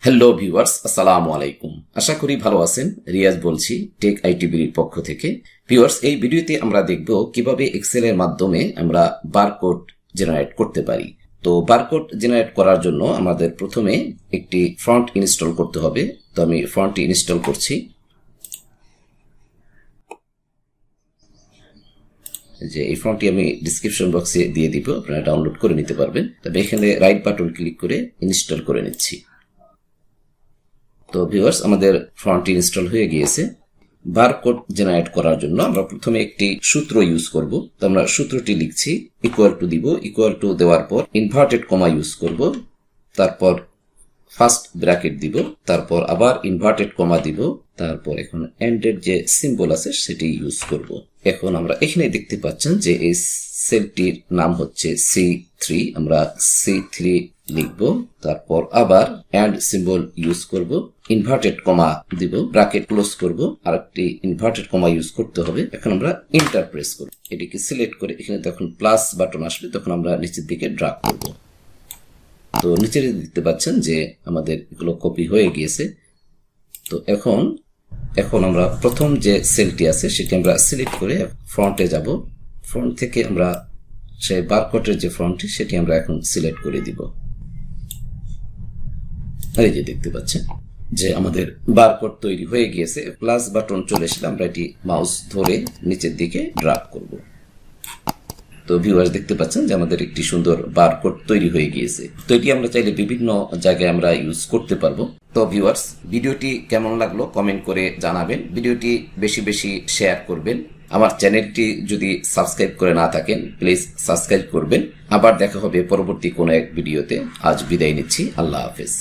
Hello viewers, আসসালামু আলাইকুম। আশা করি ভালো আছেন। রিয়াজ বলছি টেক আইটিবিডির পক্ষ থেকে। ভিউয়ার্স, এই ভিডিওতে আমরা দেখব কিভাবে এক্সেল এর মাধ্যমে আমরা বারকোড জেনারেট করতে পারি। তো বারকোড জেনারেট করার জন্য আমাদের প্রথমে একটি ফন্ট ইনস্টল করতে হবে। তো আমি ফন্টটি ইনস্টল করছি। যে এই ফন্টটি আমি ডিসক্রিপশন বক্সে দিয়ে দিব, আপনারা ডাউনলোড করে নিতে পারবেন। তবে এখানে রাইট বাটন ক্লিক করে ইনস্টল করে নিচ্ছি। তো ভিউয়ার্স, আমাদের ফন্টটি ইনস্টল হয়ে গিয়েছে। বারকোড জেনারেট করার জন্য আমরা প্রথমে একটি সূত্র ইউজ করব। তো আমরা সূত্রটি লিখছি, ইকুয়াল টু দিব, ইকুয়াল টু দেওয়ার পর ইনভার্টেড কমা ইউজ করব, তারপর ফার্স্ট ব্র্যাকেট দিব, তারপর আবার ইনভার্টেড কমা দিব, তারপর এখন এন্ডের যে সিম্বল আছে সেটি ইউজ করব। এখন আমরা এখানে দেখতে পাচ্ছেন যে এই সেলটির নাম হচ্ছে C3, আমরা C3 লিখব, তারপর আবার এন্ড সিম্বল ইউজ করব, ইনভার্টেড কমা দিব, ব্র্যাকেট ক্লোজ করব, আর একটি ইনভার্টেড কমা ইউজ করতে হবে। এখন আমরা এন্টার প্রেস করব, এটিকে সিলেক্ট করে এখানে যখন প্লাস বাটন আসবে তখন আমরা নিচের দিকে ড্র্যাগ করব। তো নিচে দেখতে পাচ্ছেন যে আমাদের এগুলো কপি হয়ে গিয়েছে। তো এখন আমরা প্রথম যে সেলটি আছে সেটি আমরা সিলেক্ট করে ফ্রন্টে যাব। ফ্রন্ট থেকে আমরা সেই বারকোডের যে ফ্রন্টটি সেটি আমরা এখন সিলেক্ট করে দিব। এই যে দেখতে পাচ্ছেন যে আমাদের বারকোড তৈরি হয়ে গিয়েছে। প্লাস বাটন চলে এসে আমরা এটি মাউস ধরে নিচের দিকে ড্র্যাগ করব। তো ভিউয়ার্স, দেখতে পাচ্ছেন যে আমাদের একটি সুন্দর বারকোড তৈরি হয়ে গিয়েছে। তো এটি আমরা চাইলে বিভিন্ন জায়গায় আমরা ইউজ করতে পারবো। তো ভিউয়ার্স, ভিডিওটি কেমন লাগলো কমেন্ট করে জানাবেন। ভিডিওটি বেশি বেশি শেয়ার করবেন। আমার চ্যানেলটি যদি সাবস্ক্রাইব করে না থাকেন প্লিজ সাবস্ক্রাইব করবেন। আবার দেখা হবে পরবর্তী কোনো এক ভিডিওতে। আজ বিদায় নিচ্ছি। আল্লাহ হাফেজ।